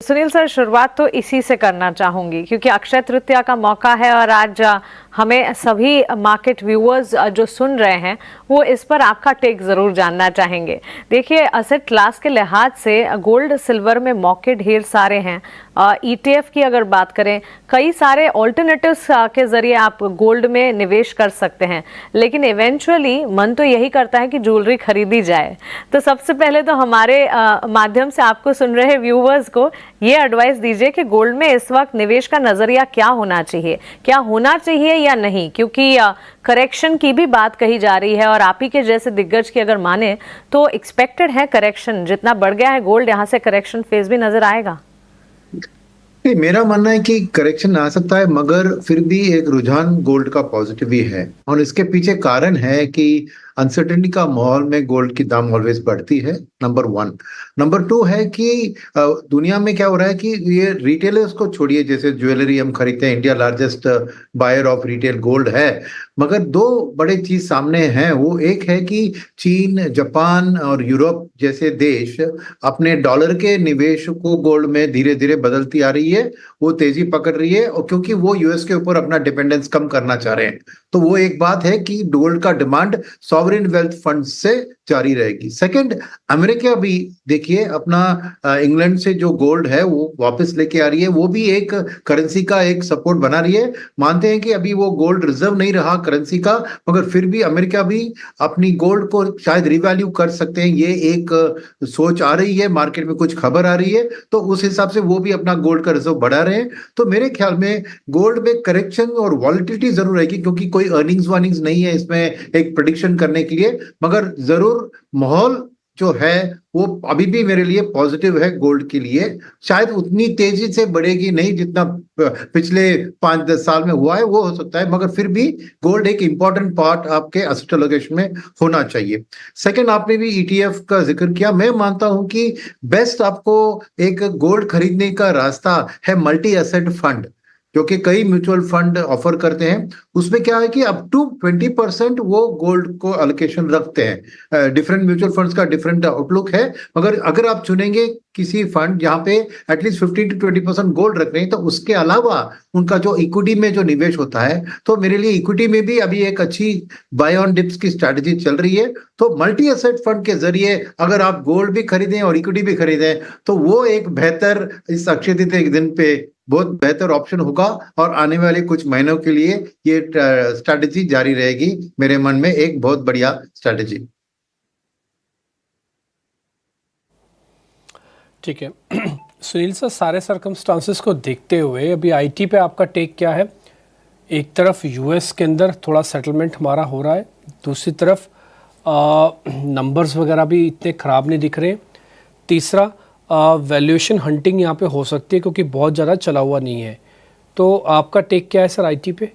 Sunil sir, शुरुआत तो इसी से करना चाहूंगी क्योंकि अक्षय तृतीया का मौका है और आज हमें सभी मार्केट व्यूअर्स जो सुन रहे हैं वो इस पर आपका टेक जरूर जानना चाहेंगे। देखिए, असेट क्लास के लिहाज से गोल्ड सिल्वर में मौके ढेर सारे हैं। ईटीएफ की अगर बात करें, कई सारे ऑल्टरनेटिव्स के जरिए आप गोल्ड में निवेश कर सकते हैं, लेकिन इवेंचुअली मन तो यही करता है कि ज्वेलरी खरीदी जाए। तो सबसे पहले तो हमारे माध्यम से आपको सुन रहे व्यूअर्स को ये एडवाइस दीजिए कि गोल्ड में इस वक्त निवेश का नजरिया क्या होना चाहिए या नहीं, क्योंकि करेक्शन की भी बात कही जा रही है और आप ही के जैसे दिग्गज की अगर माने तो एक्सपेक्टेड है करेक्शन, जितना बढ़ गया है गोल्ड यहाँ से करेक्शन फेज भी नजर आएगा। नहीं, मेरा मानना है कि करेक्शन आ सकता है, मगर फिर भी एक रुझान गोल्ड का पॉजिटिव ही है और इसके पीछे कारण है कि अनसर्टेनिटी का माहौल में गोल्ड की दाम ऑलवेज बढ़ती है, नंबर वन। नंबर टू है कि दुनिया में क्या हो रहा है कि ये रिटेलर्स को छोड़िए, जैसे ज्वेलरी हम खरीदते हैं, India largest buyer of retail gold है, मगर दो बड़े चीज सामने हैं। वो एक है कि चीन, जापान और यूरोप जैसे देश अपने डॉलर के निवेश को गोल्ड में धीरे धीरे बदलती आ रही है, वो तेजी पकड़ रही है, और क्योंकि वो यूएस के ऊपर अपना डिपेंडेंस कम करना चाह रहे हैं, तो वो एक बात है कि गोल्ड का डिमांड सॉवरेन वेल्थ फंड से जारी रहेगी। सेकंड, अमेरिका भी देखिए अपना इंग्लैंड से जो गोल्ड है वो वापस लेके आ रही है, वो भी एक करेंसी का एक सपोर्ट बना रही है। मानते हैं कि अभी वो गोल्ड रिजर्व नहीं रहा करेंसी का, मगर फिर भी अमेरिका भी अपनी गोल्ड को शायद रिवैल्यू कर सकते हैं, ये एक सोच आ रही है, मार्केट में कुछ खबर आ रही है, तो उस हिसाब से वो भी अपना गोल्ड का रिजर्व बढ़ा रहे हैं। तो मेरे ख्याल में गोल्ड में करेक्शन और वॉलिटिलिटी जरूर रहेगी, क्योंकि कोई अर्निंग्स वार्निंग्स नहीं है इसमें एक प्रेडिक्शन करने के लिए, मगर जरूर माहौल जो है वो अभी भी मेरे लिए पॉजिटिव है गोल्ड के लिए। शायद उतनी तेजी से बढ़ेगी नहीं जितना पिछले 5-10 साल में हुआ है, वो हो सकता है, मगर फिर भी गोल्ड एक इंपॉर्टेंट पार्ट आपके एसेट एलोकेशन में होना चाहिए। सेकंड, आपने भी ईटीएफ का जिक्र किया। मैं मानता हूं कि बेस्ट आपको एक गोल्ड खरीदने का रास्ता है मल्टी एसेट फंड, जो कि कई म्यूचुअल फंड ऑफर करते हैं। उसमें क्या है कि अप टू 20% वो गोल्ड को अलोकेशन रखते हैं। डिफरेंट म्यूचुअल फंड्स का डिफरेंट आउटलुक है, मगर अगर आप चुनेंगे किसी फंड जहां पे एटलीस्ट 15-20% गोल्ड रख रहे हैं, तो उसके अलावा उनका जो इक्विटी में जो निवेश होता है, तो मेरे लिए इक्विटी में भी अभी एक अच्छी बाय ऑन डिप्स की स्ट्रैटेजी चल रही है। तो मल्टी एसेट फंड के जरिए अगर आप गोल्ड भी खरीदें और इक्विटी भी खरीदें, तो वो एक बेहतर, इस अक्षय तृतीया के दिन पे बहुत बेहतर ऑप्शन होगा, और आने वाले कुछ महीनों के लिए ये स्ट्रैटेजी जारी रहेगी। मेरे मन में एक बहुत बढ़िया स्ट्रैटेजी। ठीक है सुनील सर, सारे सर्कमस्टांसेस को देखते हुए अभी आईटी पे आपका टेक क्या है? एक तरफ यूएस के अंदर थोड़ा सेटलमेंट हमारा हो रहा है, दूसरी तरफ नंबर्स वगैरह भी इतने ख़राब नहीं दिख रहे। तीसरा, वैल्यूएशन हंटिंग यहाँ पे हो सकती है क्योंकि बहुत ज़्यादा चला हुआ नहीं है। तो आपका टेक क्या है सर आईटी पे?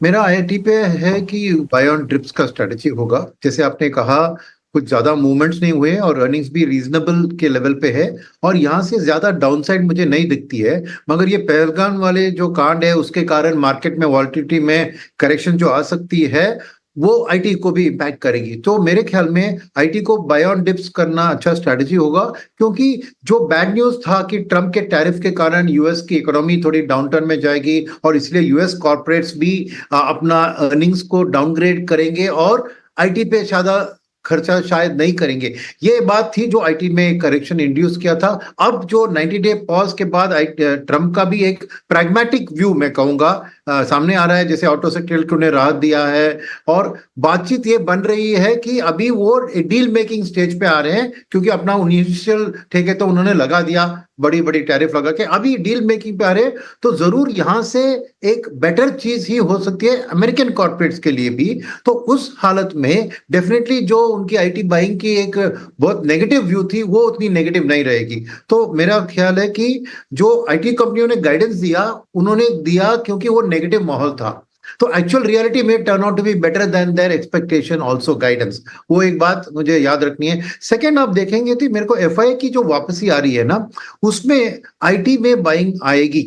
मेरा आईटी पे है कि बाय ऑन ड्रिप्स का स्ट्रेटेजी होगा। जैसे आपने कहा, कुछ ज्यादा मूवमेंट्स नहीं हुए और अर्निंग्स भी रीजनेबल के लेवल पे है, और यहाँ से ज्यादा डाउनसाइड मुझे नहीं दिखती है। मगर ये पहलगाम वाले जो कांड है उसके कारण मार्केट में वॉलिटिलिटी में करेक्शन जो आ सकती है, वो आईटी को भी इम्पैक्ट करेगी। तो मेरे ख्याल में आईटी को बाय ऑन डिप्स करना अच्छा स्ट्रैटेजी होगा, क्योंकि जो बैड न्यूज था कि ट्रम्प के टैरिफ के कारण यूएस की इकोनॉमी थोड़ी डाउनटर्न में जाएगी और इसलिए यूएस कॉर्पोरेट्स भी अपना अर्निंग्स को डाउनग्रेड करेंगे और आईटी पे ज्यादा खर्चा शायद नहीं करेंगे। ये बात थी जो आईटी में करेक्शन इंड्यूस किया था। अब जो 90 डे पॉज के बाद ट्रम्प का भी एक प्रैग्मेटिक व्यू मैं कहूंगा सामने आ रहा है, जैसे ऑटो सेक्टर को उन्हें राहत दिया है, और बातचीत ये बन रही है कि अभी वो डील मेकिंग स्टेज पे आ रहे हैं, क्योंकि अपना इनिशियल ठेके तो उन्होंने लगा दिया, बड़ी बड़ी टैरिफ लगा के, अभी डील मेकिंग पे आ रहे हैं। तो जरूर यहां से एक बेटर चीज ही हो सकती है अमेरिकन कॉर्पोरेट्स के लिए भी। तो उस हालत में डेफिनेटली जो उनकी आईटी बाइंग की एक बहुत नेगेटिव व्यू थी, वो उतनी नेगेटिव नहीं रहेगी। तो मेरा ख्याल है कि जो आईटी कंपनियों ने गाइडेंस दिया, उन्होंने दिया क्योंकि वो नेगेटिव माहौल था। तो एक्चुअल रियलिटी में turn out to be better than their expectation also guidance. वो एक बात मुझे याद रखनी है। सेकंड, आप देखेंगे तो मेरे को एफआई की जो वापसी आ रही है ना, उसमें आईटी में बाइंग आएगी,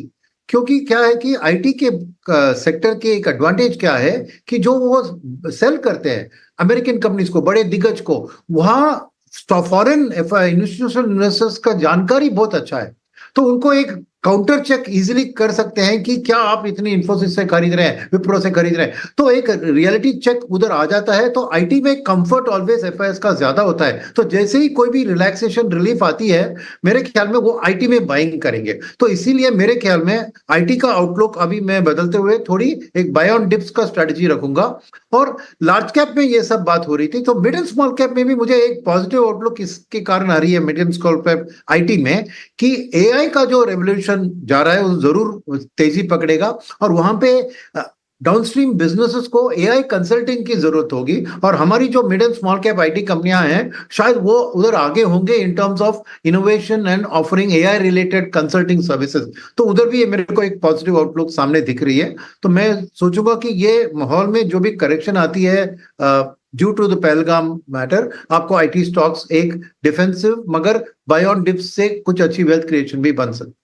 क्योंकि क्या है कि आईटी के सेक्टर के एक एडवांटेज क्या है कि जो वो सेल करते हैं अमेरिकन कंपनीज को, बड़े दिग्गज को, वहां फॉरेन इंस्टीट्यूशनल इन्वेस्टर्स का जानकारी बहुत अच्छा है। तो उनको एक काउंटर चेक इजीली कर सकते हैं कि क्या आप इतनी इन्फोसिस से खरीद रहे हैं, विप्रो से खरीद रहे हैं, तो एक रियलिटी चेक उधर आ जाता है। तो आईटी में कंफर्ट ऑलवेज एफआईएस का ज्यादा होता है, तो जैसे ही कोई भी रिलैक्सेशन रिलीफ आती है मेरे ख्याल में वो आईटी में बाइंग करेंगे। तो इसीलिए मेरे ख्याल में आईटी का आउटलुक अभी मैं बदलते हुए थोड़ी एक बाय ऑन डिप्स का स्ट्रेटजी रखूंगा। और लार्ज कैप में ये सब बात हो रही थी, तो मिड एंड स्मॉल कैप में भी मुझे एक पॉजिटिव आउटलुक इसके कारण आ रही है, mid and small cap IT में, कि एआई का जो रेवोल्यूशन जा रहा है वो जरूर तेजी पकड़ेगा और वहां पे डाउनस्ट्रीम बिजनेसेस को एआई कंसल्टिंग की जरूरत होगी। और हमारी जो mid and small cap IT कंपनियां हैं शायद वो उधर आगे होंगे in terms of innovation and offering AI related consulting services. तो उधर भी मेरे को एक पॉजिटिव आउटलुक सामने दिख रही है। तो मैं सोचूंगा कि ये माहौल में जो भी करेक्शन आती है due to the Pahalgam matter, आपको आईटी स्टॉक्स एक डिफेंसिव मगर बाय ऑन डिप्स से कुछ अच्छी वेल्थ क्रिएशन भी बन सकती।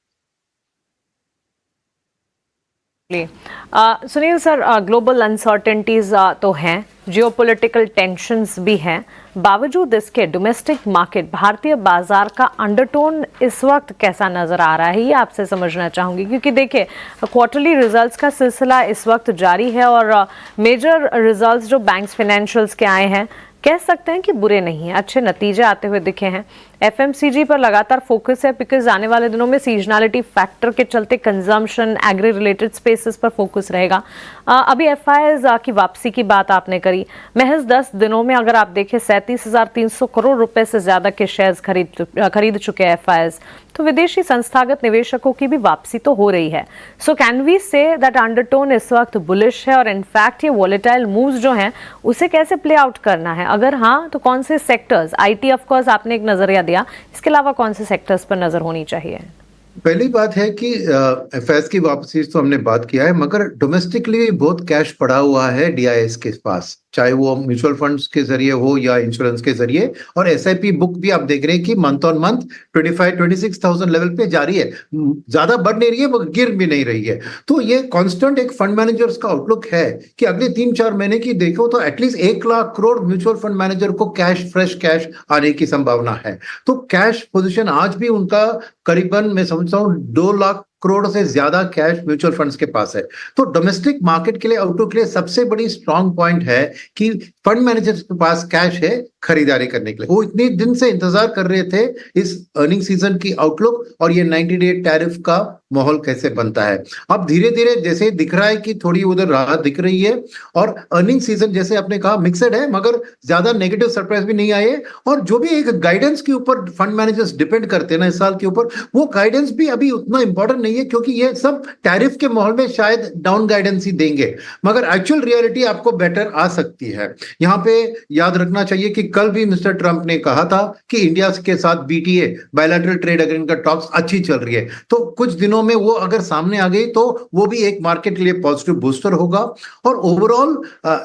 सुनील सर, ग्लोबल अनसर्टेनिटीज तो हैं, जियोपॉलिटिकल टेंशंस भी हैं, बावजूद इसके डोमेस्टिक मार्केट, भारतीय बाजार का अंडरटोन इस वक्त कैसा नजर आ रहा है, ये आपसे समझना चाहूंगी। क्योंकि देखिए क्वार्टरली रिजल्ट्स का सिलसिला इस वक्त जारी है और मेजर रिजल्ट्स जो बैंक्स फाइनेंशियल्स के आए हैं कह सकते हैं कि बुरे नहीं हैं, अच्छे नतीजे आते हुए दिखे हैं। एफएमसीजी पर लगातार फोकस है बिकॉज आने वाले दिनों में सीजनलिटी फैक्टर के चलते कंजम्पशन, एग्री रिलेटेड स्पेसेस पर फोकस रहेगा। अभी एफआईआईज की वापसी की बात आपने करी, महज 10 दिनों में अगर आप देखें 37,300 करोड़ रुपए से ज्यादा के शेयर्स खरीद चुके हैं एफआईआईज, तो विदेशी संस्थागत निवेशकों की भी वापसी तो हो रही है। So can we say that undertone इस वक्त बुलिश है और इनफैक्ट ये वॉलेटाइल मूव्स जो हैं उसे कैसे प्ले आउट करना है, अगर हाँ तो कौन से सेक्टर्स, आईटी ऑफ कोर्स आपने एक नजरिया दिया, इसके अलावा कौन से सेक्टर्स पर नजर होनी चाहिए? पहली बात है कि एफएस की वापसी तो हमने बात किया है, मगर डोमेस्टिकली बहुत कैश पड़ा हुआ है डीआईएस के पास, चाहे वो म्यूचुअल फंड्स के जरिए हो या इंश्योरेंस के जरिए। और एसआईपी बुक भी आप देख रहे हैं कि मंथ ऑन मंथ 25-26,000 लेवल पे जारी है, ज्यादा बढ़ नहीं रही है मगर गिर भी नहीं रही है। तो ये कांस्टेंट एक फंड मैनेजर्स का आउटलुक है कि अगले 3-4 महीने की देखो तो at least 1 lakh crore mutual fund manager को कैश, फ्रेश कैश आने की संभावना है। तो कैश पोजिशन आज भी उनका करीबन मैं समझता हूँ 2 लाख करोड़ से ज्यादा कैश म्यूचुअल फंड्स के पास है। तो डोमेस्टिक मार्केट के लिए, आउटलुक के लिए सबसे बड़ी स्ट्रॉन्ग पॉइंट है कि फंड मैनेजर्स के पास कैश है खरीदारी करने के लिए। वो इतने दिन से इंतजार कर रहे थे इस अर्निंग सीजन की आउटलुक और ये 90 डे टैरिफ का माहौल कैसे बनता है। अब धीरे धीरे जैसे दिख रहा है कि थोड़ी उधर राहत दिख रही है और अर्निंग सीजन जैसे आपने कहा मिक्सड है, मगर ज्यादा नेगेटिव सरप्राइज भी नहीं आए। और जो भी एक गाइडेंस के ऊपर फंड मैनेजर्स डिपेंड करते हैं ना इस साल के ऊपर, वो गाइडेंस भी अभी उतना इंपॉर्टेंट नहीं है, क्योंकि ये सब टैरिफ के माहौल में शायद डाउन गाइडेंस ही देंगे, मगर एक्चुअल रियलिटी आपको बेटर आ सकती है। यहाँ पे याद रखना चाहिए कि कल भी मिस्टर ट्रंप ने कहा था कि इंडिया के साथ बीटीए, बायलैटरल ट्रेड एग्रीमेंट का टॉक्स अच्छी चल रही है। तो कुछ दिनों में वो अगर सामने आ गई तो वो भी एक मार्केट के लिए पॉजिटिव बूस्टर होगा। और ओवरऑल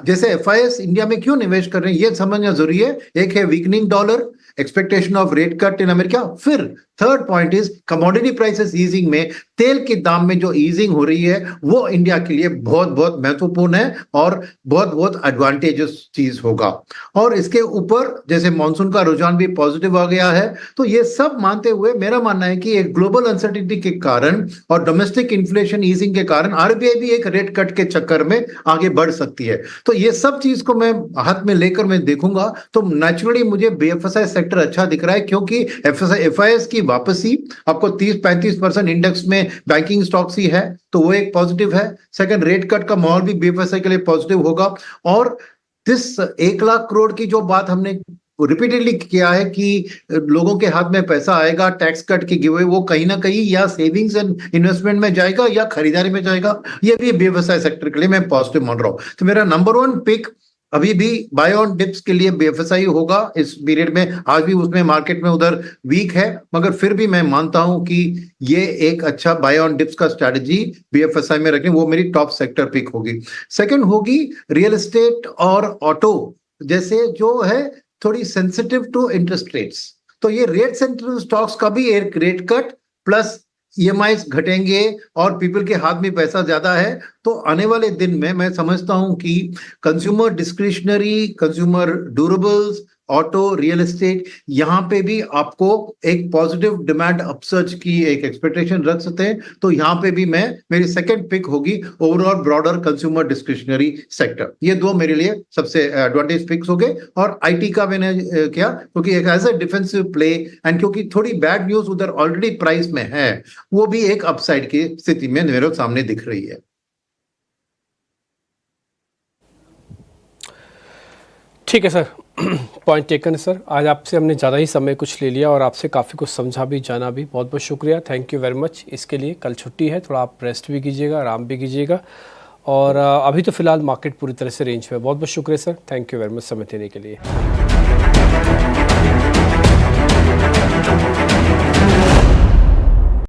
जैसे एफआईएस इंडिया में क्यों निवेश कर रहे हैं ये समझना जरूरी है। एक है weakening dollar, expectation of rate cut in America, फिर third point is commodity prices easing में, तेल के दाम में जो ईजिंग हो रही है वो इंडिया के लिए बहुत बहुत महत्वपूर्ण है और बहुत बहुत एडवांटेजेस चीज होगा। और इसके ऊपर जैसे मॉनसून का रुझान भी पॉजिटिव आ गया है, तो ये सब मानते हुए मेरा मानना है कि एक ग्लोबल अनसर्टिनिटी के कारण और डोमेस्टिक इन्फ्लेशन ईजिंग के कारण आरबीआई भी एक रेट कट के चक्कर में आगे बढ़ सकती है। तो ये सब चीज को मैं हाथ में लेकर मैं देखूंगा, तो नेचुरली मुझे बीएफएसआई सेक्टर अच्छा दिख रहा है, क्योंकि एफआईएस की वापसी आपको 30-35% इंडेक्स में बैंकिंग स्टॉक्स ही है, तो वो एक पॉजिटिव है। सेकंड, रेट कट का माहौल भी बीएफएसआई के लिए पॉजिटिव होगा। और दिस 1 लाख करोड़ की जो बात हमने रिपीटेडली किया है कि लोगों के हाथ में पैसा आएगा टैक्स कट की गिवे, वो कहीं ना कहीं या सेविंग्स एंड इन्वेस्टमेंट में जाएगा या खरीदारी में जाएगा, ये भी बीएफएसआई सेक्टर के लिए मैं पॉजिटिव मान रहा हूं। तो मेरा नंबर 1 पिक अभी भी बाय ऑन डिप्स के लिए बीएफएसआई होगा इस पीरियड में। आज भी उसमें मार्केट में उधर वीक है, मगर फिर भी मैं मानता हूं कि ये एक अच्छा बाय ऑन डिप्स का स्ट्रैटेजी बीएफएसआई में रखें, वो मेरी टॉप सेक्टर पिक होगी। सेकंड होगी रियल एस्टेट और ऑटो, जैसे जो है थोड़ी सेंसिटिव टू इंटरेस्ट रेट्स। तो ये रेट सेंसिटिव स्टॉक्स का भी एक रेट कट प्लस ईएमआईज घटेंगे और पीपल के हाथ में पैसा ज्यादा है, तो आने वाले दिन में मैं समझता हूं कि consumer discretionary, consumer durables auto, real estate, यहाँ पे भी आपको एक पॉजिटिव डिमांड अपसर्ज की एक एक्सपेक्टेशन रख सकते हैं। तो यहाँ पे भी मेरी सेकंड पिक होगी overall broader consumer discretionary sector. ये दो मेरे लिए सबसे एडवांटेज पिक्स हो गए। और आईटी का मैंने किया क्योंकि एक as a defensive play and क्योंकि थोड़ी बैड न्यूज उधर ऑलरेडी प्राइस में है, वो भी एक अपसाइड की स्थिति में मेरे सामने दिख रही है। ठीक है सर, पॉइंट टेकन सर। आज आपसे हमने ज़्यादा ही समय कुछ ले लिया और आपसे काफ़ी कुछ समझा भी, जाना भी। बहुत बहुत शुक्रिया, थैंक यू वेरी मच इसके लिए। कल छुट्टी है, थोड़ा आप रेस्ट भी कीजिएगा, आराम भी कीजिएगा। और अभी तो फिलहाल मार्केट पूरी तरह से रेंज में है। बहुत बहुत शुक्रिया sir, thank you very much समय देने के लिए।